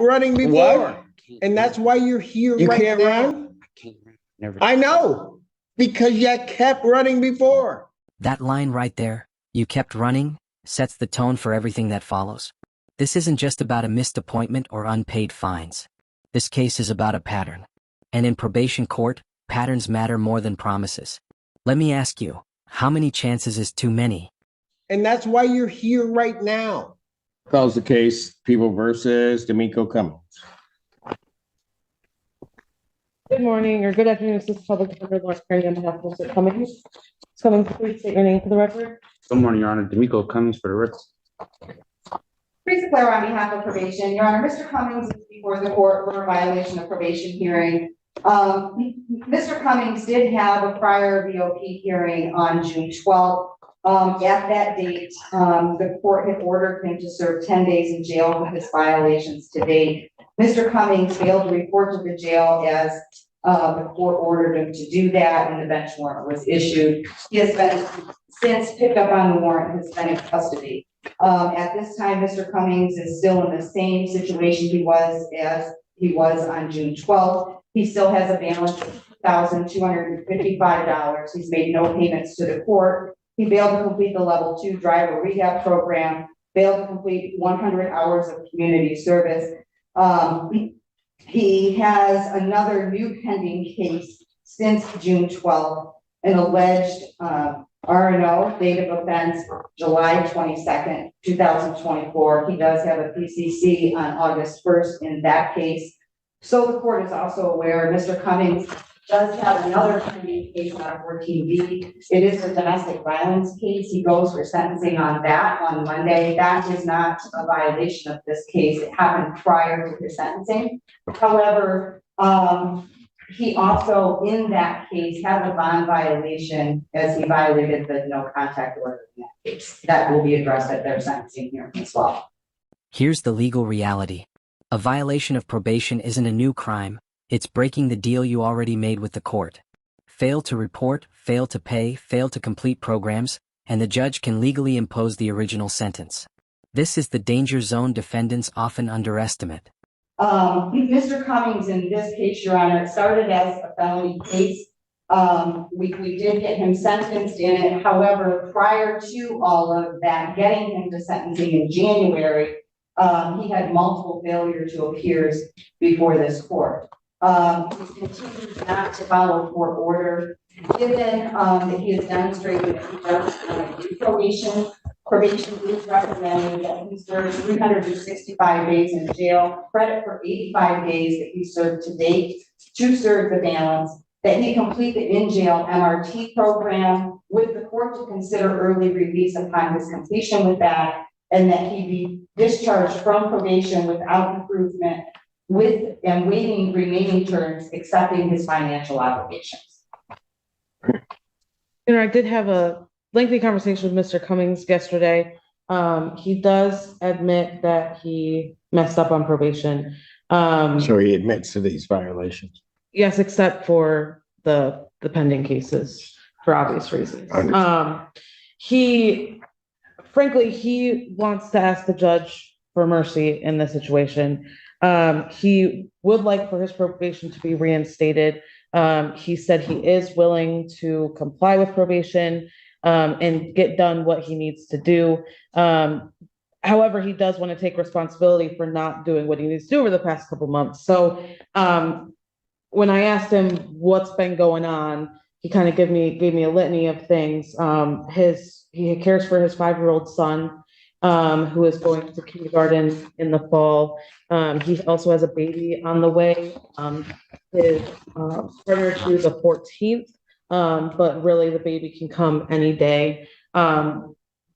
running before. And that's why you're here You right can't now. run? I can't run. Never. I know, because you kept running before. That line right there, "you kept running," sets the tone for everything that follows. This isn't just about a missed appointment or unpaid fines. This case is about a pattern. And in probation court, patterns matter more than promises. Let me ask you, how many chances is too many? And that's why you're here right now. Calls the case, People versus D'Amico Cummings. Good morning or good afternoon. This is Public Defender Lawrence Kearney on behalf of Mr. Cummings. Cummings, please state your name for the record. Good morning, Your Honor. D'Amico Cummings for the record. Teresa Claire on behalf of probation. Your Honor, Mr. Cummings is before the court for a violation of probation hearing. Mr. Cummings did have a prior VOP hearing on June 12th. At that date, the court had ordered him to serve 10 days in jail for his violations to date. Mr. Cummings failed to report to the jail as the court ordered him to do that, and the bench warrant was issued. He has been since picked up on the warrant and has been in custody. At this time, Mr. Cummings is still in the same situation he was on June 12th. He still has a balance of $1,255. He's made no payments to the court. He failed to complete the level 2 driver rehab program, failed to complete 100 hours of community service. He has another new pending case since June 12th, an alleged R&O, date of offense, July 22nd, 2024. He does have a PCC on August 1st in that case. So the court is also aware Mr. Cummings does have another pending case on 14B. It is a domestic violence case. He goes for sentencing on that on Monday. That is not a violation of this case. It happened prior to his sentencing. However, he also, in that case, has a bond violation as he violated the no contact order in that case. That will be addressed at their sentencing hearing as well. Here's the legal reality. A violation of probation isn't a new crime. It's breaking the deal you already made with the court. Fail to report, fail to pay, fail to complete programs, and the judge can legally impose the original sentence. This is the danger zone defendants often underestimate. Mr. Cummings, in this case, Your Honor, it started as a felony case. We did get him sentenced in it. However, prior to all of that, getting him to sentencing in January, he had multiple failure to appears before this court. He continues not to follow court order. Given that he has demonstrated that he does do probation is recommending that he serves 365 days in jail, credit for 85 days that he served to date, to serve the balance, that he complete the in-jail MRT program with the court to consider early release upon his completion with that, and that he be discharged from probation without improvement with and waiving remaining terms, accepting his financial obligations. I did have a lengthy conversation with Mr. Cummings yesterday. He does admit that he messed up on probation. So he admits to these violations. Yes, except for the pending cases for obvious reasons. He wants to ask the judge for mercy in this situation. He would like for his probation to be reinstated. He said he is willing to comply with probation and get done what he needs to do. However, he does want to take responsibility for not doing what he needs to do over the past couple months. So when I asked him what's been going on, he kind of gave me a litany of things. He cares for his 5-year-old son, who is going to kindergarten in the fall. He also has a baby on the way. His partner to the 14th, but really the baby can come any day.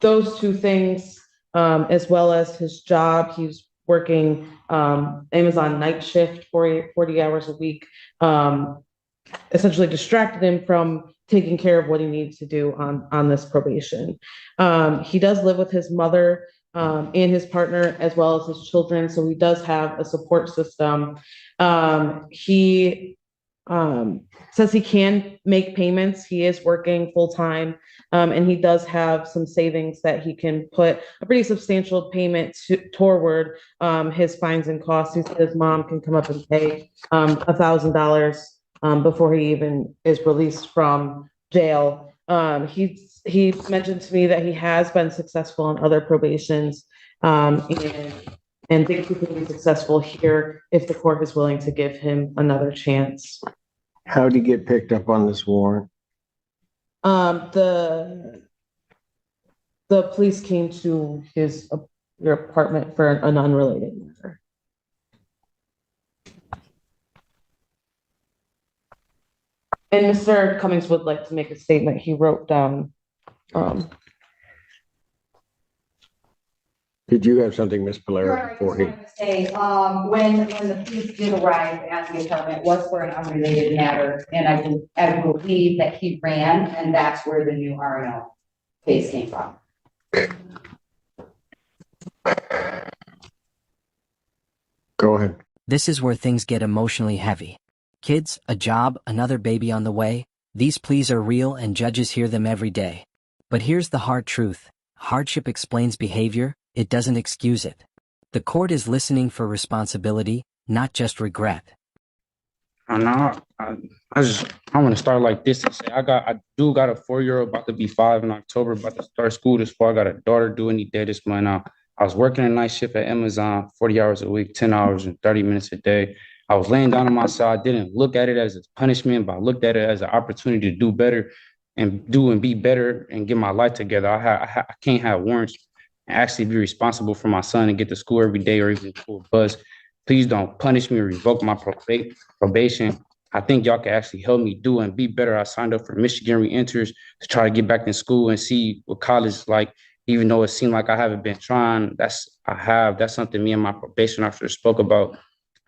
Those two things, as well as his job, he's working Amazon night shift 40 hours a week, essentially distracted him from taking care of what he needs to do on this probation. He does live with his mother and his partner, as well as his children, so he does have a support system. He says he can make payments. He is working full time, and he does have some savings that he can put a pretty substantial payment toward his fines and costs. He said his mom can come up and pay $1,000 before he even is released from jail. He mentioned to me that he has been successful in other probations, and thinks he can be successful here if the court is willing to give him another chance. How'd he get picked up on this warrant? The police came to your apartment for an unrelated matter. And Mr. Cummings would like to make a statement. He wrote down. Did you have something, Ms. Your Polaro, Honor, I just before he? wanted to say, when the police did arrive at the apartment, it was for an unrelated matter, and I believe that he ran, and that's where the new RNO case came from. Go ahead. This is where things get emotionally heavy. Kids, a job, another baby on the way. These pleas are real and judges hear them every day. But here's the hard truth. Hardship explains behavior, it doesn't excuse it. The court is listening for responsibility, not just regret. I know. I want to start like this and say I do got a 4-year-old about to be 5 in October, about to start school this fall. I got a daughter due any day this month. I was working a night shift at Amazon, 40 hours a week, 10 hours and 30 minutes a day. I was laying down on my side. I didn't look at it as a punishment, but I looked at it as an opportunity to do better and be better and get my life together. I can't have warrants and actually be responsible for my son and get to school every day or even to a bus. Please don't punish me or revoke my probation. I think y'all can actually help me do and be better. I signed up for Michigan Reenters to try to get back in school and see what college is like, even though it seemed like I haven't been trying. That's something me and my probation officer spoke about.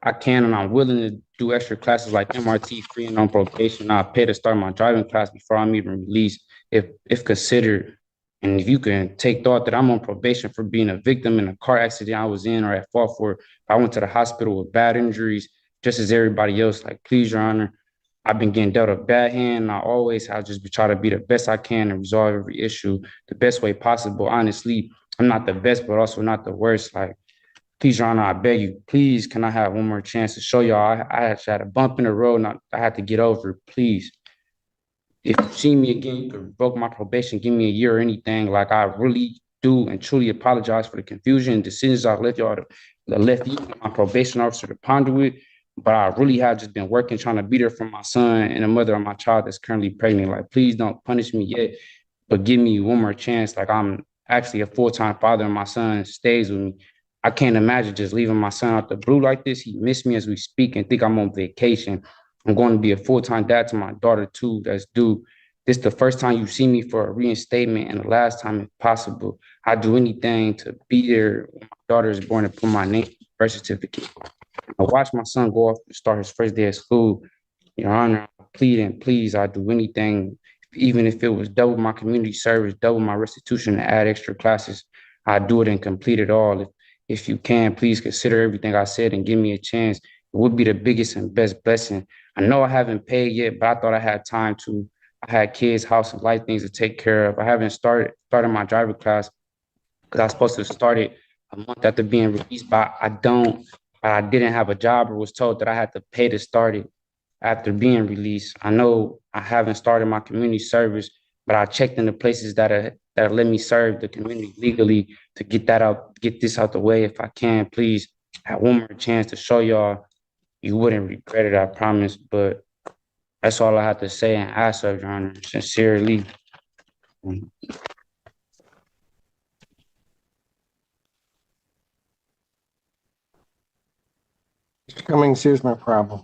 I can and I'm willing to do extra classes like MRT free and on probation. I'll pay to start my driving class before I'm even released if considered. And if you can take thought that I'm on probation for being a victim in a car accident I was in or at fault for, if I went to the hospital with bad injuries, just as everybody else, like, please, Your Honor, I've been getting dealt a bad hand. And I'll just try to be the best I can and resolve every issue the best way possible. Honestly, I'm not the best, but also not the worst. Like, please, Your Honor, I beg you, please, can I have one more chance to show y'all I actually had a bump in the road and I had to get over it, please. If you see me again, you can revoke my probation, give me a year or anything. Like, I really do and truly apologize for the confusion and decisions I left you, my probation officer to ponder with. But I really have just been working, trying to be there for my son and the mother of my child that's currently pregnant. Like, please don't punish me yet, but give me one more chance. Like, I'm actually a full-time father and my son stays with me. I can't imagine just leaving my son out the blue like this. He missed me as we speak and think I'm on vacation. I'm going to be a full-time dad to my daughter too, that's due. This is the first time you see me for a reinstatement and the last time if possible. I'd do anything to be there when my daughter is born and put my name on the birth certificate. I watched my son go off to start his first day of school. Your Honor, I plead and please, I'd do anything, even if it was double my community service, double my restitution, and add extra classes. I'd do it and complete it all. If you can, please consider everything I said and give me a chance. It would be the biggest and best blessing. I know I haven't paid yet, but I thought I had time to. I had kids, house, and life things to take care of. I haven't started my driver class because I was supposed to start it a month after being released, but I didn't have a job or was told that I had to pay to start it after being released. I know I haven't started my community service, but I checked in the places that let me serve the community legally to get this out the way. If I can, please have one more chance to show y'all you wouldn't regret it, I promise. But that's all I have to say and ask of Your Honor, sincerely. Mr. Cummings, here's my problem.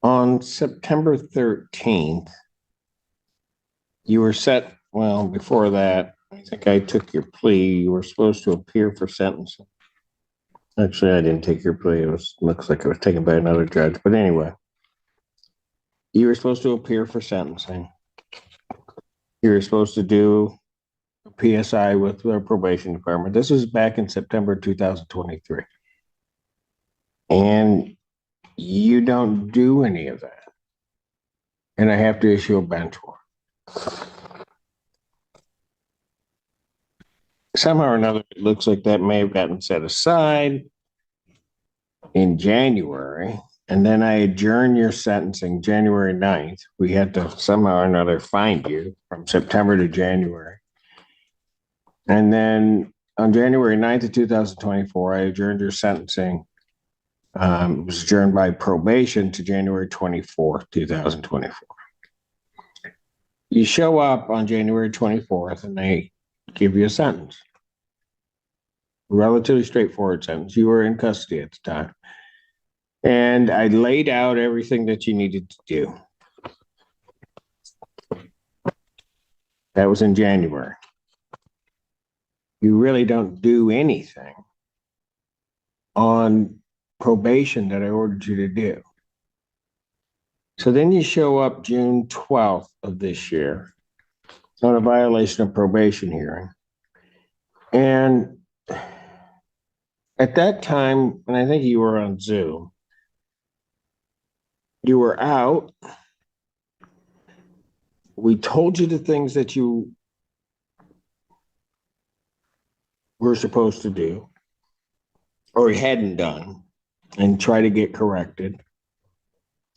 On September 13th, you were set, well, before that, I think I took your plea. You were supposed to appear for sentencing. Actually, I didn't take your plea. Looks like it was taken by another judge. But anyway, you were supposed to appear for sentencing. You were supposed to do a PSI with the probation department. This was back in September 2023. And You don't do any of that. And I have to issue a bench warrant. Somehow or another, it looks like that may have gotten set aside in January. And then I adjourn your sentencing January 9th. We had to somehow or another find you from September to January. And then on January 9th of 2024, I adjourned your sentencing. It was adjourned by probation to January 24th, 2024. You show up on January 24th and they give you a sentence. Relatively straightforward sentence. You were in custody at the time. And I laid out everything that you needed to do. That was in January. You really don't do anything on probation that I ordered you to do. So then you show up June 12th of this year on a violation of probation hearing. And at that time, and I think you were on Zoom, you were out. We told you the things that you were supposed to do or hadn't done and try to get corrected.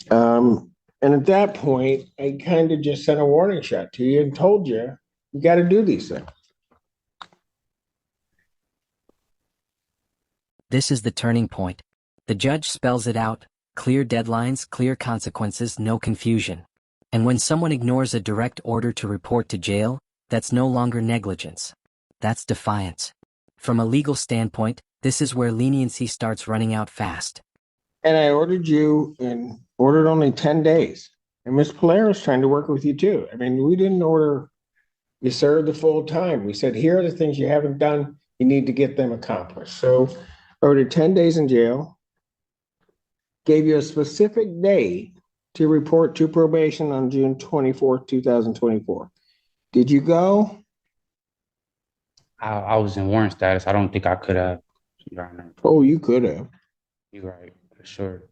And at that point, I kind of just sent a warning shot to you and told you, you got to do these things. This is the turning point. The judge spells it out: clear deadlines, clear consequences, no confusion. And when someone ignores a direct order to report to jail, that's no longer negligence. That's defiance. From a legal standpoint, this is where leniency starts running out fast. And I ordered you and ordered only 10 days. And Ms. Polaris trying to work with you too. I mean, we didn't order you serve the full time. We said, here are the things you haven't done. You need to get them accomplished. So I ordered 10 days in jail, gave you a specific day to report to probation on June 24th, 2024. Did you go? I was in warrant status. I don't think I could have. Your Honor. Oh, you could have. You're right, for sure.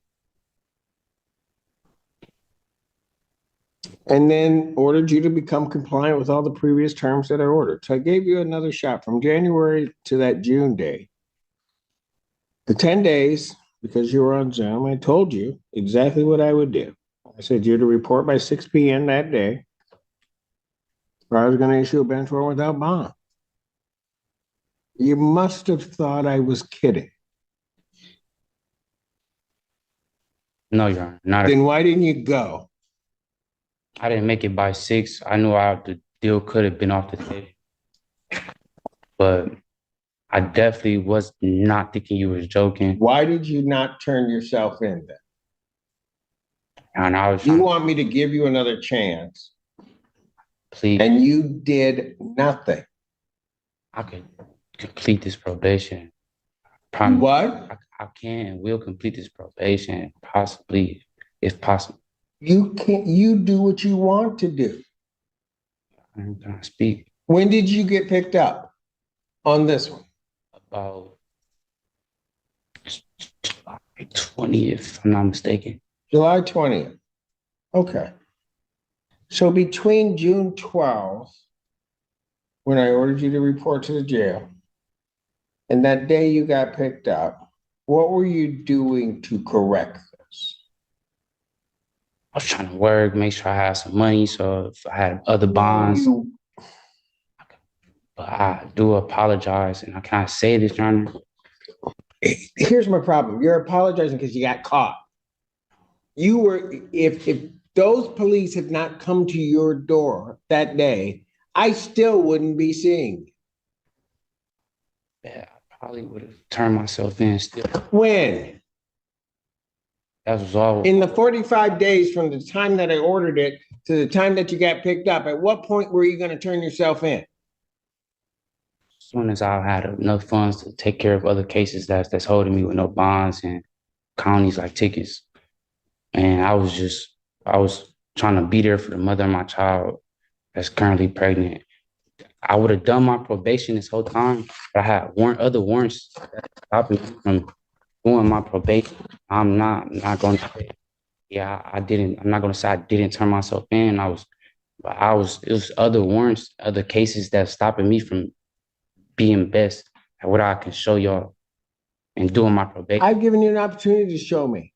And then ordered you to become compliant with all the previous terms that I ordered. So I gave you another shot from January to that June day. The 10 days, because you were on Zoom, I told you exactly what I would do. I said you're to report by 6 p.m. that day, or I was going to issue a bench warrant without bond. You must have thought I was kidding. No, Your Honor. Not. Then why didn't you go? I didn't make it by 6. I knew the deal could have been off the table. But I definitely was not thinking you was joking. Why did you not turn yourself in then? And I was You trying want me to give you another chance, to plead. and you did nothing. I could complete this probation. Promise. What? I can and will complete this probation, possibly, if possible. You can't, you do what you want to do. I'm gonna speak When did you get picked up on this one? about July 20th, if I'm not mistaken. July 20th. Okay. So between June 12th, when I ordered you to report to the jail, and that day you got picked up, what were you doing to correct this? I was trying to work, make sure I had some money, so if I had other bonds. But I do apologize, and I can't say this, Your Honor. Here's my problem. You're apologizing because you got caught. You were, if those police had not come to your door that day, I still wouldn't be seeing you. Yeah, I probably would have turned myself in still. When? That was all. In the 45 days from the time that I ordered it to the time that you got picked up, at what point were you going to turn yourself in? As soon as I had enough funds to take care of other cases that's holding me with no bonds and counties like tickets. And I was trying to be there for the mother of my child that's currently pregnant. I would have done my probation this whole time, but I had other warrants that stopping me from doing my probation. I'm not going to say, yeah, I didn't. I'm not going to say I didn't turn myself in. It was other warrants, other cases that's stopping me from being best at what I can show y'all and doing my probation. I've given you an opportunity to show me.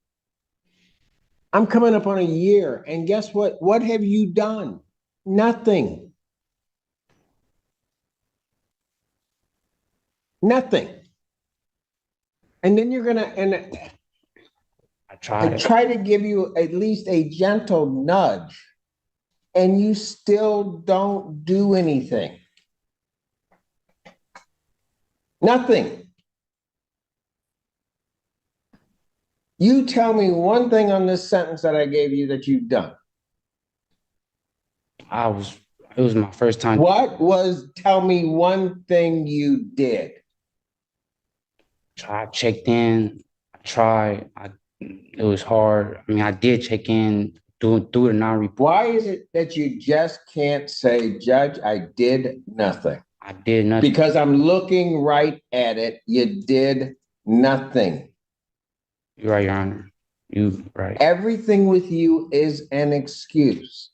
I'm coming up on a year, and guess what? What have you done? Nothing. Nothing. And then you're gonna, and I I tried. try to give you at least a gentle nudge, and you still don't do anything. Nothing. You tell me one thing on this sentence that I gave you that you've done. It was my first time. Tell me one thing you did. I checked in. I tried. It was hard. I mean, I did check in, do the non-report. Why is it that you just can't say, Judge, I did nothing? I did nothing. Because I'm looking right at it. You did nothing. You're right, Your Honor. You right. Everything with you is an excuse.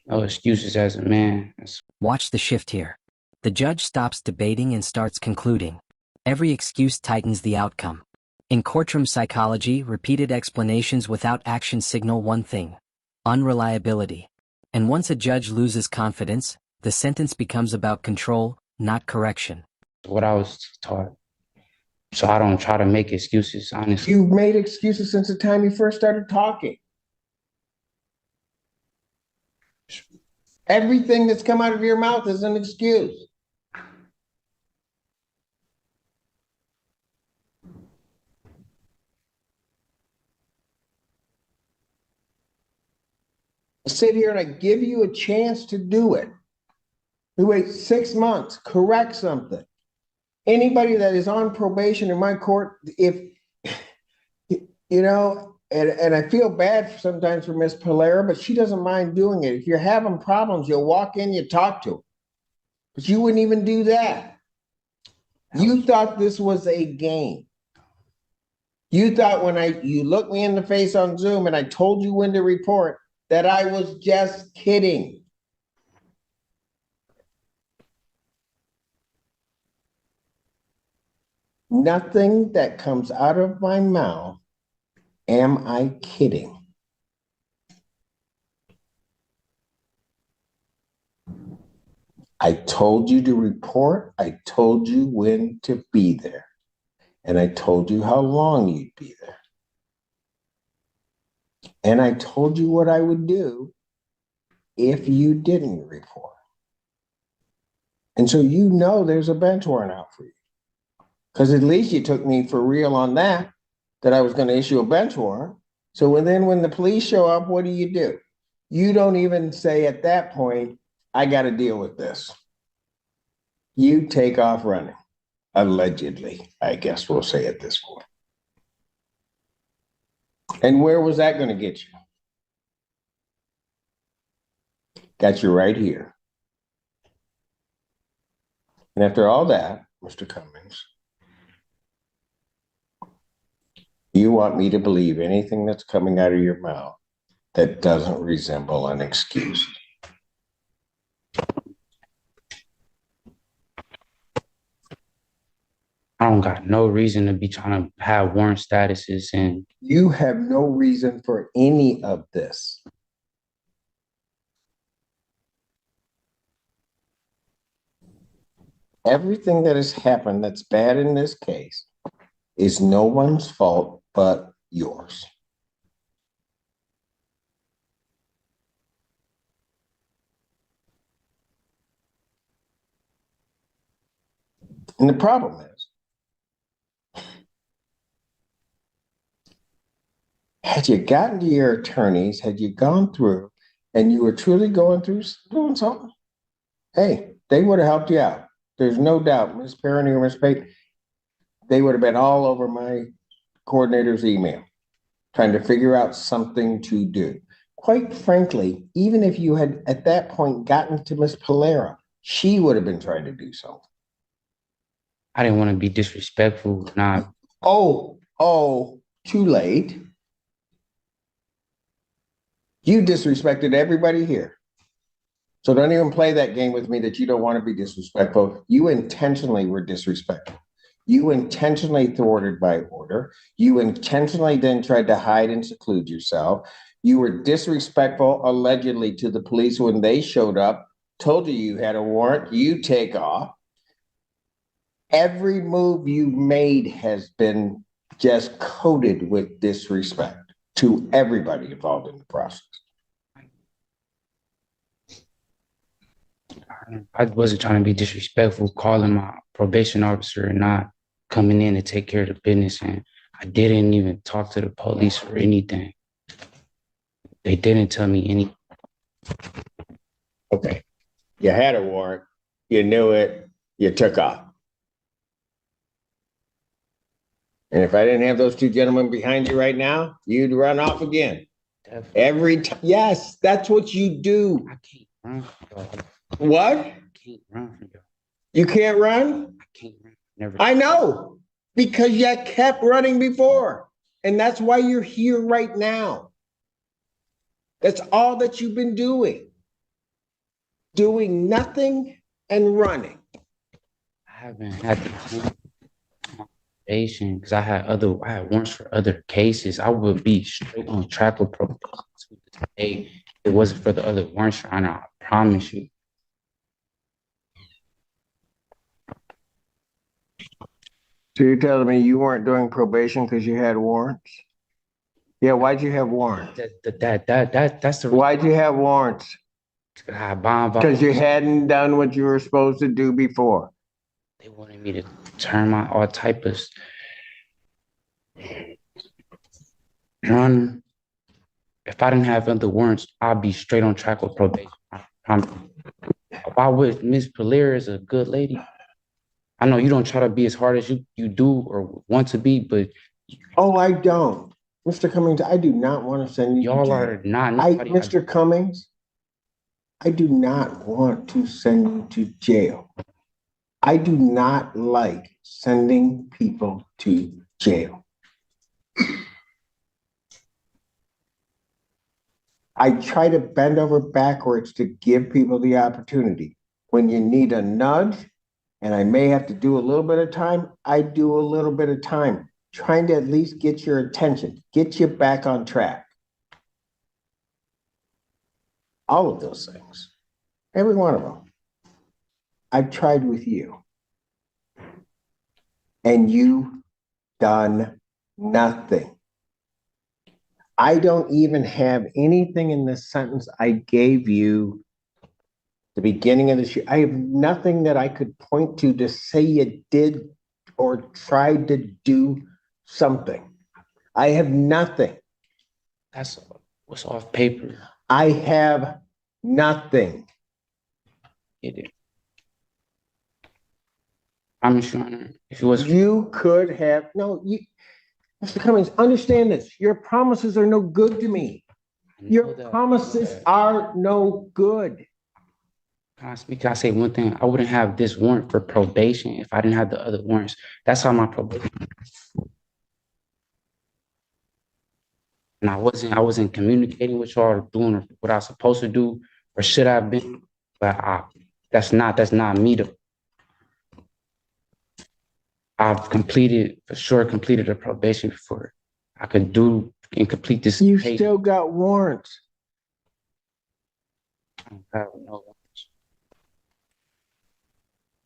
No excuses as a man. Watch the shift here. The judge stops debating and starts concluding. Every excuse tightens the outcome. In courtroom psychology, repeated explanations without action signal one thing: unreliability. And once a judge loses confidence, the sentence becomes about control, not correction. What I was taught. So I don't try to make excuses, honestly. You've made excuses since the time you first started talking. Everything that's come out of your mouth is an excuse. I sit here and I give you a chance to do it. We wait 6 months, correct something. Anybody that is on probation in my court, if, you know, and I feel bad sometimes for Miss Polera, but she doesn't mind doing it. If you're having problems, you'll walk in, you talk to her. But you wouldn't even do that. You thought this was a game. You thought when you looked me in the face on Zoom and I told you when to report that I was just kidding. Nothing that comes out of my mouth am I kidding. I told you to report. I told you when to be there. And I told you how long you'd be there. And I told you what I would do if you didn't report. And so you know there's a bench warrant out for you. Because at least you took me for real on that I was going to issue a bench warrant. So when the police show up, what do? You don't even say at that point, I got to deal with this. You take off running. Allegedly, I guess we'll say at this point. And where was that going to get you? Got you right here. And after all that, Mr. Cummings, you want me to believe anything that's coming out of your mouth that doesn't resemble an excuse. I don't got no reason to be trying to have warrant statuses and You have no reason for any of this. Everything that has happened that's bad in this case is no one's fault but yours. And the problem is, had you gotten to your attorneys, had you gone through and you were truly going through doing something, hey, they would have helped you out. There's no doubt, Ms. Perrine or Ms. Pate, they would have been all over my coordinator's email, trying to figure out something to do. Quite frankly, even if you had at that point gotten to Ms. Polera, she would have been trying to do something. I didn't want to be disrespectful. Not Oh, Oh, too late. You disrespected everybody here. So don't even play that game with me that you don't want to be disrespectful. You intentionally were disrespectful. You intentionally thwarted my order. You intentionally then tried to hide and seclude yourself. You were disrespectful allegedly to the police when they showed up, told you had a warrant, you take off. Every move you made has been just coated with disrespect to everybody involved in the process. I wasn't trying to be disrespectful, calling my probation officer and not coming in to take care of the business. And I didn't even talk to the police or anything. They didn't tell me anything. Okay. You had a warrant, you knew it, you took off. And if I didn't have those two gentlemen behind you right now, you'd run off again. Definitely. Every time. Yes, that's what you do. I can't run from y'all. What? I can't run from y'all. You can't run? I can't run. Never. I know, because you kept running before. And that's why you're here right now. That's all that you've been doing. Doing nothing and running. I haven't had the probation because I had warrants for other cases. I would be straight on track with probation to this day. It wasn't for the other warrants, Your Honor. I promise you. So you're telling me you weren't doing probation because you had warrants? Yeah, why'd you have warrants? That's the Why'd you have warrants? bond. Because you hadn't done what you were supposed to do before. They wanted me to turn my all type of run. If I didn't have other warrants, I'd be straight on track with probation. Why would Miss Polaire is a good lady? I know you don't try to be as hard as you do or want to be, but Oh, I don't. Mr. Cummings, I do not want to send you to y'all jail. are not. Mr. Cummings, I do not want to send you to jail. I do not like sending people to jail. I try to bend over backwards to give people the opportunity. When you need a nudge, and I may have to do a little bit of time, I do a little bit of time, trying to at least get your attention, get you back on track. All of those things, every one of them, I've tried with you. And you've done nothing. I don't even have anything in this sentence I gave you the beginning of this year. I have nothing that I could point to say you did or tried to do something. I have nothing. That's what's off paper. I have nothing. It is. I'm sure if it was You could have, no, you, Mr. Cummings, understand this. Your promises are no good to me. Your promises are no good. Can I say one thing? I wouldn't have this warrant for probation if I didn't have the other warrants. That's how my probation. And I wasn't communicating with y'all or doing what I was supposed to do or should have been. But that's not me though. I've completed a probation before I could do and complete this. You case. still got warrants. I don't have no warrants.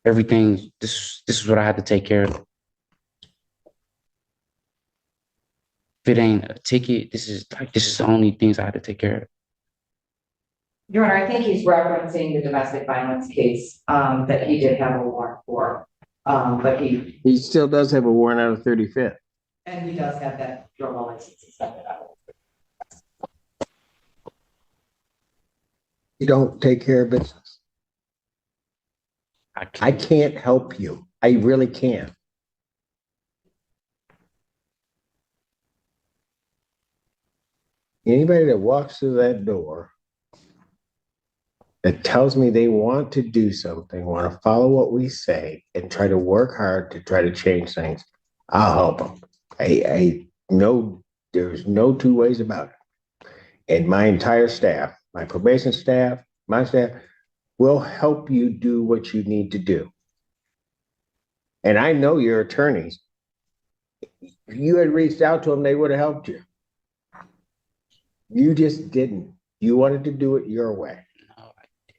Everything, this is what I had to take care of. If it ain't a ticket, this is the only things I had to take care of. Your Honor, I think he's referencing the domestic violence case, that he did have a warrant for. But He still does have a warrant out of 35th. and he does have that drug license suspended out. You don't take care of business. I can't help you. I really can't. Anybody that walks through that door that tells me they want to do something, want to follow what we say, and try to work hard to try to change things, I'll help them. I know there's no two ways about it. And my entire staff, my probation staff, my staff will help you do what you need to do. And I know your attorneys. If you had reached out to them, they would have helped you. You just didn't. You wanted to do it your way.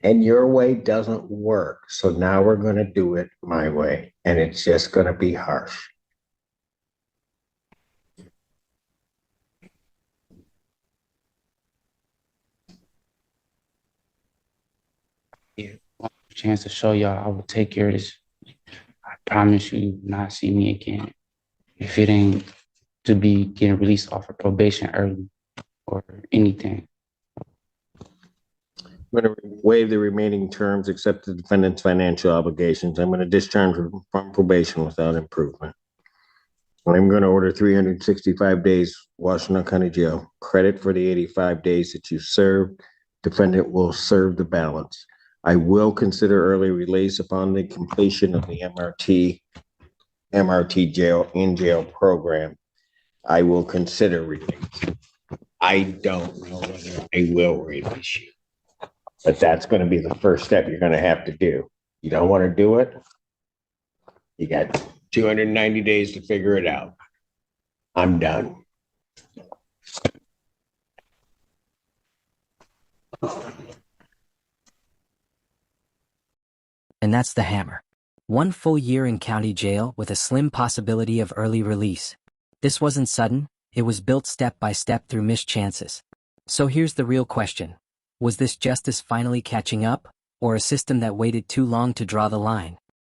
And your way doesn't work. So now we're going to do it my way. And it's just going to be harsh. Chance to show y'all I will take care of this. I promise you will not see me again. If it ain't to be getting released off of probation early or anything. I'm going to waive the remaining terms, accept the defendant's financial obligations. I'm going to discharge from probation without improvement. I'm going to order 365 days Washington County Jail. Credit for the 85 days that you served. Defendant will serve the balance. I will consider early release upon the completion of the MRT jail in jail program. I will consider release. I don't know whether I will release you, but that's going to be the first step you're going to have to do. You don't want to do it? You got 290 days to figure it out. I'm done. And that's the hammer. 1 full year in county jail with a slim possibility of early release. This wasn't sudden, it was built step by step through missed chances. So here's the real question. Was this justice finally catching up, or a system that waited too long to draw the line?